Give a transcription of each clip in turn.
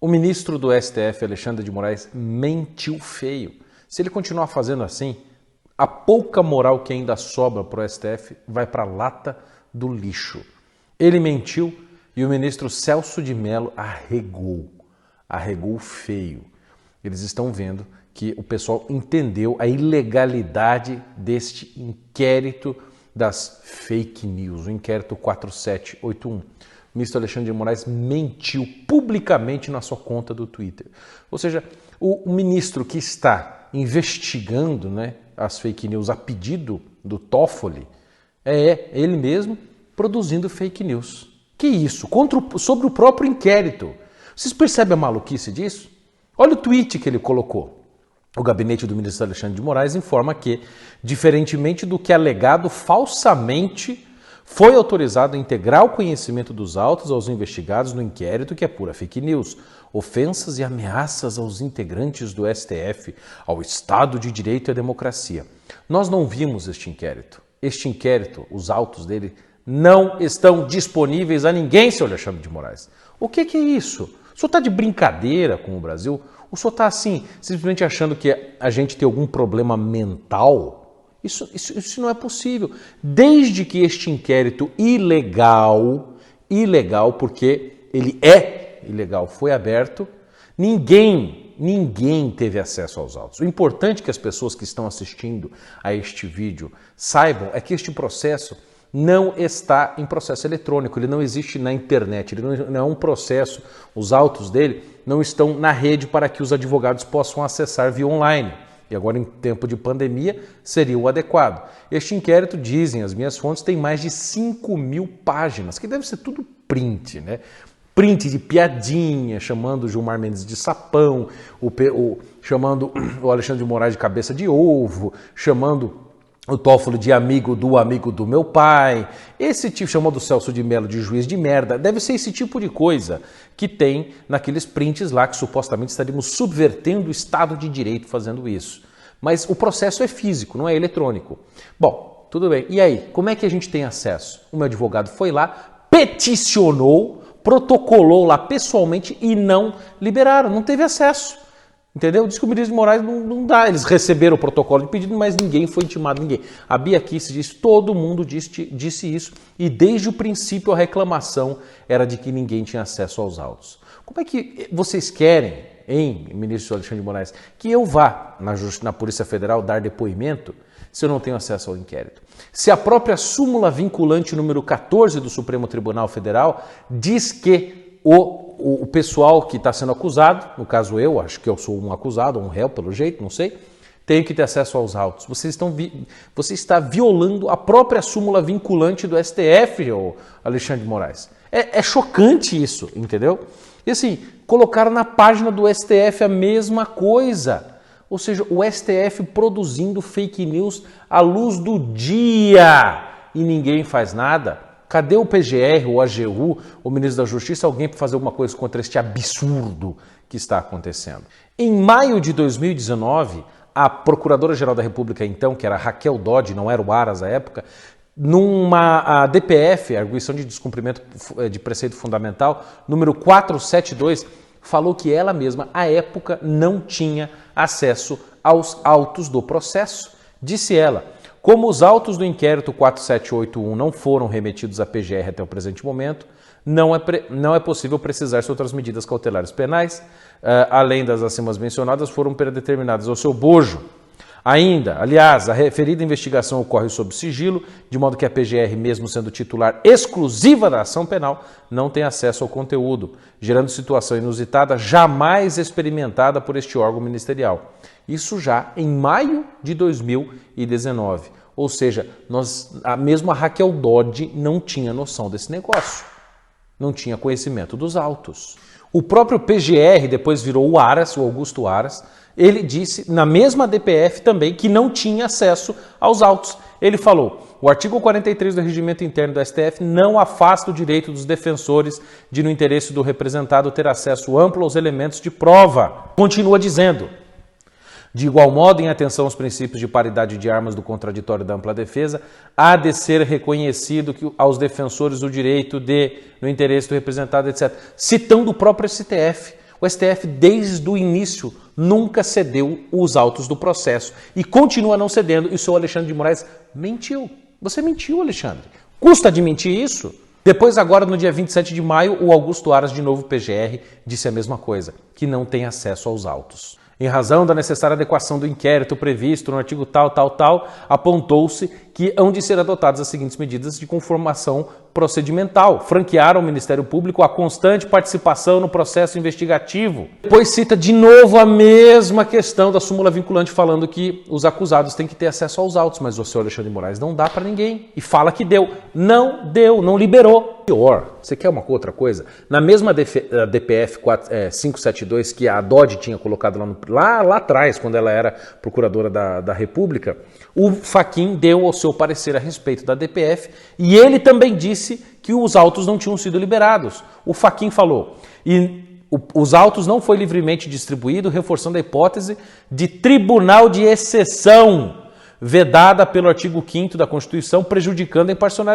O ministro do STF, Alexandre de Moraes, mentiu feio. Se ele continuar fazendo assim, a pouca moral que ainda sobra para o STF vai para a lata do lixo. Ele mentiu e o ministro Celso de Mello arregou feio. Eles estão vendo que o pessoal entendeu a ilegalidade deste inquérito das fake news, o inquérito 4781. O ministro Alexandre de Moraes mentiu publicamente na sua conta do Twitter. Ou seja, o ministro que está investigando, as fake news a pedido do Toffoli, é ele mesmo produzindo fake news. Que isso? Sobre o próprio inquérito. Vocês percebem a maluquice disso? Olha o tweet que ele colocou. O gabinete do ministro Alexandre de Moraes informa que, diferentemente do que alegado falsamente, foi autorizado a integrar o conhecimento dos autos aos investigados no inquérito que é pura fake news, ofensas e ameaças aos integrantes do STF, ao Estado de Direito e à democracia. Nós não vimos este inquérito. Este inquérito, os autos dele, não estão disponíveis a ninguém, senhor Alexandre de Moraes. O que é isso? O senhor está de brincadeira com o Brasil? O senhor está assim, simplesmente achando que a gente tem algum problema mental? Isso não é possível. Desde que este inquérito ilegal, porque ele é ilegal, foi aberto, ninguém teve acesso aos autos. O importante que as pessoas que estão assistindo a este vídeo saibam é que este processo não está em processo eletrônico, ele não existe na internet, ele não é um processo, os autos dele não estão na rede para que os advogados possam acessar via online. E agora, em tempo de pandemia, seria o adequado. Este inquérito, dizem as minhas fontes, tem mais de 5.000 páginas, que deve ser tudo print, Print de piadinha, chamando o Gilmar Mendes de sapão, chamando o Alexandre de Moraes de cabeça de ovo, chamando o Toffoli de amigo do meu pai, esse tipo, chamando o Celso de Mello de juiz de merda, deve ser esse tipo de coisa que tem naqueles prints lá que supostamente estaríamos subvertendo o Estado de Direito fazendo isso. Mas o processo é físico, não é eletrônico. Bom, tudo bem. E aí, como é que a gente tem acesso? O meu advogado foi lá, peticionou, protocolou lá pessoalmente e não liberaram, não teve acesso. Entendeu? Diz que o ministro de Moraes não dá. Eles receberam o protocolo de pedido, mas ninguém foi intimado, ninguém. A Bia Kicis disse, todo mundo disse isso. E desde o princípio a reclamação era de que ninguém tinha acesso aos autos. Como é que vocês querem, ministro Alexandre de Moraes, que eu vá na Polícia Federal dar depoimento se eu não tenho acesso ao inquérito? Se a própria súmula vinculante número 14 do Supremo Tribunal Federal diz que o pessoal que está sendo acusado, no caso eu, acho que eu sou um acusado, um réu pelo jeito, não sei, tenho que ter acesso aos autos. Você está violando a própria súmula vinculante do STF, Alexandre de Moraes. É chocante isso, entendeu? E assim, colocaram na página do STF a mesma coisa. Ou seja, o STF produzindo fake news à luz do dia e ninguém faz nada. Cadê o PGR, o AGU, o ministro da Justiça, alguém para fazer alguma coisa contra este absurdo que está acontecendo? Em maio de 2019, a Procuradora-Geral da República, então, que era Raquel Dodge, não era o Aras à época, numa DPF, Arguição de Descumprimento de Preceito Fundamental, número 472, falou que ela mesma, à época, não tinha acesso aos autos do processo. Disse ela, como os autos do inquérito 4781 não foram remetidos à PGR até o presente momento, não é possível precisar se outras medidas cautelares penais, além das acima mencionadas, foram predeterminadas ao seu bojo. Ainda, aliás, a referida investigação ocorre sob sigilo, de modo que a PGR, mesmo sendo titular exclusiva da ação penal, não tem acesso ao conteúdo, gerando situação inusitada jamais experimentada por este órgão ministerial. Isso já em maio de 2019. Ou seja, mesmo a Raquel Dodge não tinha noção desse negócio. Não tinha conhecimento dos autos. O próprio PGR, depois virou o Aras, o Augusto Aras, ele disse na mesma DPF também que não tinha acesso aos autos. Ele falou, o artigo 43 do Regimento Interno do STF não afasta o direito dos defensores de, no interesse do representado, ter acesso amplo aos elementos de prova. Continua dizendo, de igual modo, em atenção aos princípios de paridade de armas do contraditório da ampla defesa, há de ser reconhecido aos defensores o direito de, no interesse do representado, etc. Citando o próprio STF. O STF, desde o início, nunca cedeu os autos do processo e continua não cedendo. E o senhor Alexandre de Moraes mentiu. Você mentiu, Alexandre. Custa admitir isso? Depois, agora, no dia 27 de maio, o Augusto Aras, de novo PGR, disse a mesma coisa, que não tem acesso aos autos. Em razão da necessária adequação do inquérito previsto no artigo tal, apontou-se que hão de ser adotadas as seguintes medidas de conformação procedimental. Franquear ao Ministério Público a constante participação no processo investigativo. Depois cita de novo a mesma questão da súmula vinculante, falando que os acusados têm que ter acesso aos autos, mas o senhor Alexandre de Moraes não dá para ninguém. E fala que deu. Não deu, não liberou. Pior, você quer uma outra coisa? Na mesma DPF 572 que a Dodge tinha colocado lá atrás, quando ela era procuradora da República, o Fachin deu o seu parecer a respeito da DPF e ele também disse que os autos não tinham sido liberados. O Fachin falou, os autos não foi livremente distribuído, reforçando a hipótese de tribunal de exceção, vedada pelo artigo 5º da Constituição, prejudicando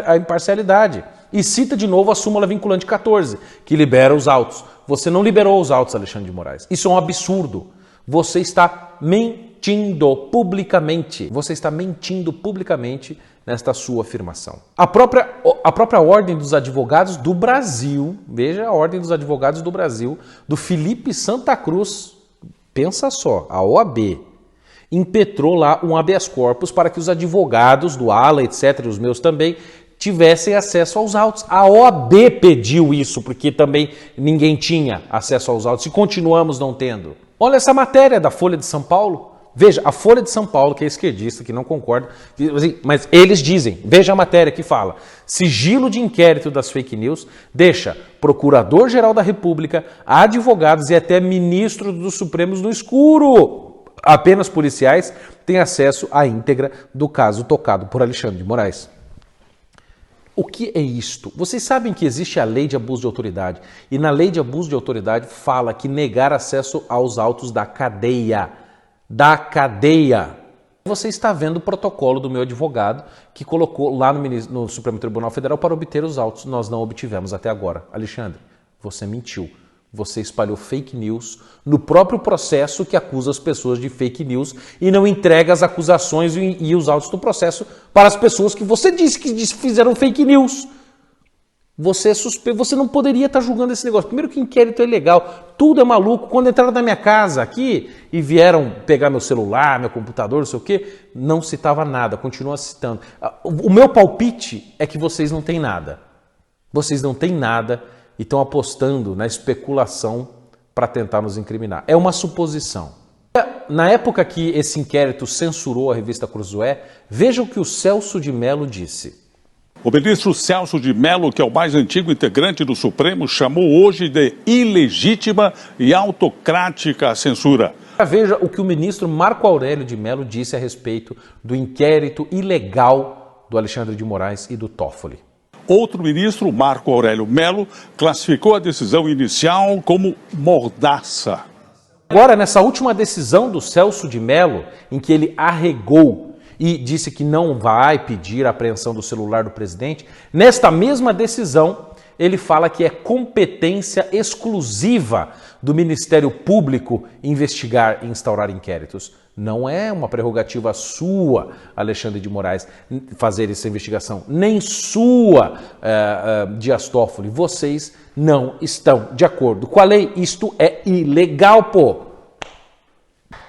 a imparcialidade. E cita de novo a súmula vinculante 14, que libera os autos. Você não liberou os autos, Alexandre de Moraes. Isso é um absurdo. Você está mentindo publicamente. Você está mentindo publicamente nesta sua afirmação. A própria Ordem dos Advogados do Brasil, veja a Ordem dos Advogados do Brasil, do Felipe Santa Cruz, pensa só, a OAB, impetrou lá um habeas corpus para que os advogados do ALA, etc., os meus também, tivessem acesso aos autos. A OAB pediu isso, porque também ninguém tinha acesso aos autos e continuamos não tendo. Olha essa matéria da Folha de São Paulo. Veja, a Folha de São Paulo, que é esquerdista, que não concorda, mas eles dizem, veja a matéria que fala, sigilo de inquérito das fake news deixa Procurador-Geral da República, advogados e até ministros dos Supremos no escuro. Apenas policiais têm acesso à íntegra do caso tocado por Alexandre de Moraes. O que é isto? Vocês sabem que existe a lei de abuso de autoridade e na lei de abuso de autoridade fala que negar acesso aos autos da cadeia. Você está vendo o protocolo do meu advogado que colocou lá no Supremo Tribunal Federal para obter os autos. Nós não obtivemos até agora. Alexandre, você mentiu. Você espalhou fake news no próprio processo que acusa as pessoas de fake news e não entrega as acusações e os autos do processo para as pessoas que você disse que fizeram fake news. Você é suspeito, você não poderia estar julgando esse negócio. Primeiro que inquérito é ilegal, tudo é maluco. Quando entraram na minha casa aqui e vieram pegar meu celular, meu computador, não sei o quê, não citava nada, continua citando. O meu palpite é que vocês não têm nada. Vocês não têm nada e estão apostando na especulação para tentar nos incriminar. É uma suposição. Na época que esse inquérito censurou a revista Cruzoé, veja o que o Celso de Mello disse. O ministro Celso de Mello, que é o mais antigo integrante do Supremo, chamou hoje de ilegítima e autocrática a censura. Veja o que o ministro Marco Aurélio de Mello disse a respeito do inquérito ilegal do Alexandre de Moraes e do Toffoli. Outro ministro, Marco Aurélio Mello, classificou a decisão inicial como mordaça. Agora, nessa última decisão do Celso de Mello, em que ele arregou e disse que não vai pedir a apreensão do celular do presidente, nesta mesma decisão, ele fala que é competência exclusiva do Ministério Público investigar e instaurar inquéritos. Não é uma prerrogativa sua, Alexandre de Moraes, fazer essa investigação, nem sua, Dias Toffoli. Vocês não estão de acordo com a lei. Isto é ilegal, pô.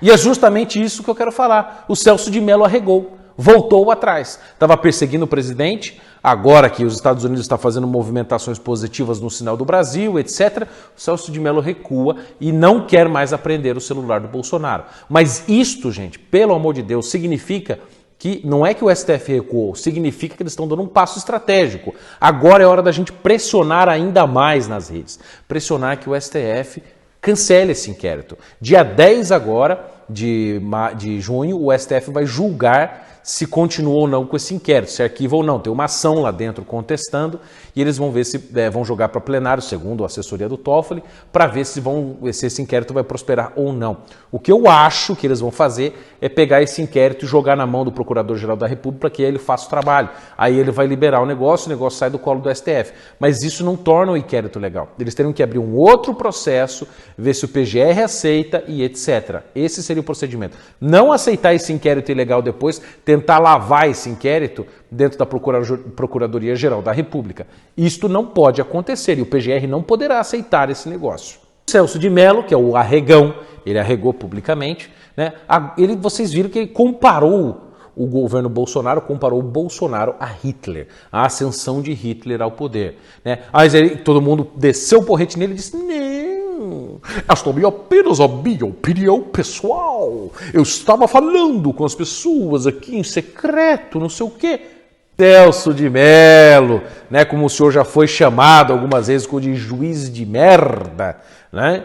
E é justamente isso que eu quero falar. O Celso de Mello arregou, voltou atrás. Estava perseguindo o presidente, agora que os Estados Unidos estão fazendo movimentações positivas no sinal do Brasil, etc., o Celso de Mello recua e não quer mais apreender o celular do Bolsonaro. Mas isto, gente, pelo amor de Deus, significa que não é que o STF recuou, significa que eles estão dando um passo estratégico. Agora é hora da gente pressionar ainda mais nas redes. Pressionar que o STF cancele esse inquérito. Dia 10 agora de junho, o STF vai julgar se continua ou não com esse inquérito, se arquiva ou não. Tem uma ação lá dentro contestando e eles vão ver se vão jogar para plenário, segundo a assessoria do Toffoli, para ver se esse inquérito vai prosperar ou não. O que eu acho que eles vão fazer é pegar esse inquérito e jogar na mão do Procurador-Geral da República para que ele faça o trabalho. Aí ele vai liberar o negócio sai do colo do STF. Mas isso não torna o inquérito legal. Eles teriam que abrir um outro processo, ver se o PGR aceita e etc. Esse seria o procedimento. Não aceitar esse inquérito ilegal depois, tentar lavar esse inquérito dentro da Procuradoria-Geral da República. Isto não pode acontecer e o PGR não poderá aceitar esse negócio. Celso de Mello, que é o arregão, ele arregou publicamente, né? Vocês viram que ele comparou o governo Bolsonaro, comparou o Bolsonaro a Hitler, a ascensão de Hitler ao poder, né? Aí todo mundo desceu o porrete nele e disse, não, esta é apenas a minha opinião pessoal, eu estava falando com as pessoas aqui em secreto, não sei o quê. Celso de Mello, né, como o senhor já foi chamado algumas vezes de juiz de merda, né?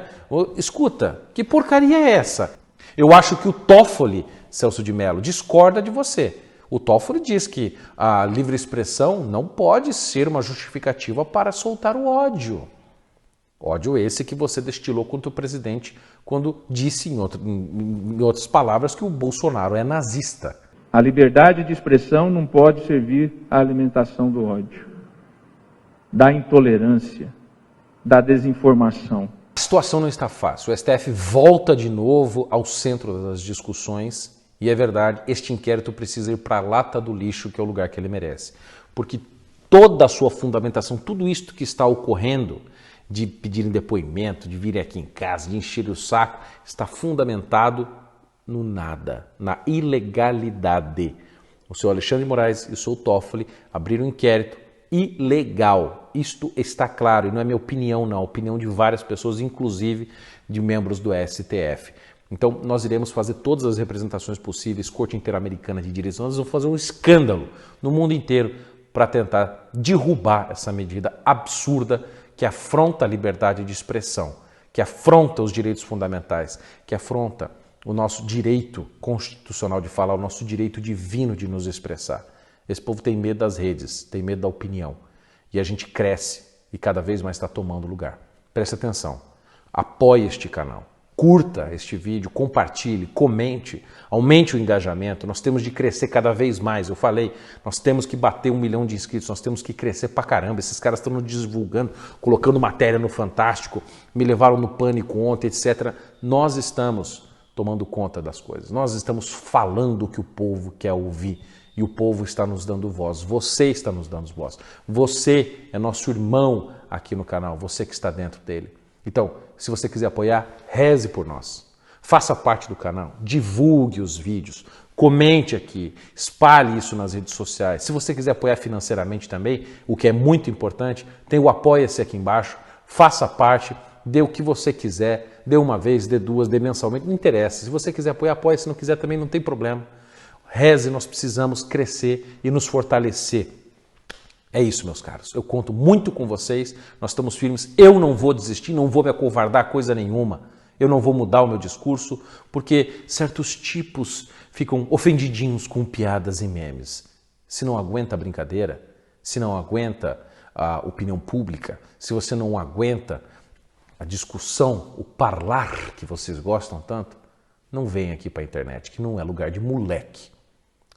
Escuta, que porcaria é essa? Eu acho que o Toffoli, Celso de Mello, discorda de você. O Toffoli diz que a livre expressão não pode ser uma justificativa para soltar o ódio. Ódio esse que você destilou contra o presidente quando disse, em outras palavras, que o Bolsonaro é nazista. A liberdade de expressão não pode servir à alimentação do ódio, da intolerância, da desinformação. A situação não está fácil. O STF volta de novo ao centro das discussões e é verdade, este inquérito precisa ir para a lata do lixo, que é o lugar que ele merece. Porque toda a sua fundamentação, tudo isto que está ocorrendo, de pedirem depoimento, de virem aqui em casa, de encher o saco, está fundamentado no nada, na ilegalidade. O senhor Alexandre de Moraes e o senhor Toffoli abriram um inquérito ilegal. Isto está claro, e não é minha opinião não, a opinião de várias pessoas, inclusive de membros do STF. Então nós iremos fazer todas as representações possíveis, Corte Interamericana de Direitos Humanos, vamos fazer um escândalo no mundo inteiro para tentar derrubar essa medida absurda que afronta a liberdade de expressão, que afronta os direitos fundamentais, que afronta o nosso direito constitucional de falar, o nosso direito divino de nos expressar. Esse povo tem medo das redes, tem medo da opinião. E a gente cresce e cada vez mais está tomando lugar. Preste atenção, apoie este canal, curta este vídeo, compartilhe, comente, aumente o engajamento. Nós temos de crescer cada vez mais. Eu falei, nós temos que bater 1 milhão de inscritos, nós temos que crescer pra caramba. Esses caras estão nos divulgando, colocando matéria no Fantástico, me levaram no Pânico ontem, etc. Nós estamos tomando conta das coisas. Nós estamos falando o que o povo quer ouvir e o povo está nos dando voz. Você está nos dando voz. Você é nosso irmão aqui no canal, você que está dentro dele. Então, se você quiser apoiar, reze por nós. Faça parte do canal, divulgue os vídeos, comente aqui, espalhe isso nas redes sociais. Se você quiser apoiar financeiramente também, o que é muito importante, tem o Apoia-se aqui embaixo, faça parte, dê o que você quiser, dê uma vez, dê duas, dê mensalmente, não interessa. Se você quiser apoiar, apoia, se não quiser também não tem problema. Reze, nós precisamos crescer e nos fortalecer. É isso, meus caros. Eu conto muito com vocês, nós estamos firmes. Eu não vou desistir, não vou me acovardar coisa nenhuma. Eu não vou mudar o meu discurso, porque certos tipos ficam ofendidinhos com piadas e memes. Se não aguenta a brincadeira, se não aguenta a opinião pública, se você não aguenta a discussão, o parlar que vocês gostam tanto, não vem aqui para a internet, que não é lugar de moleque.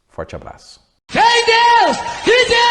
Forte abraço. Vem Deus! Que Deus!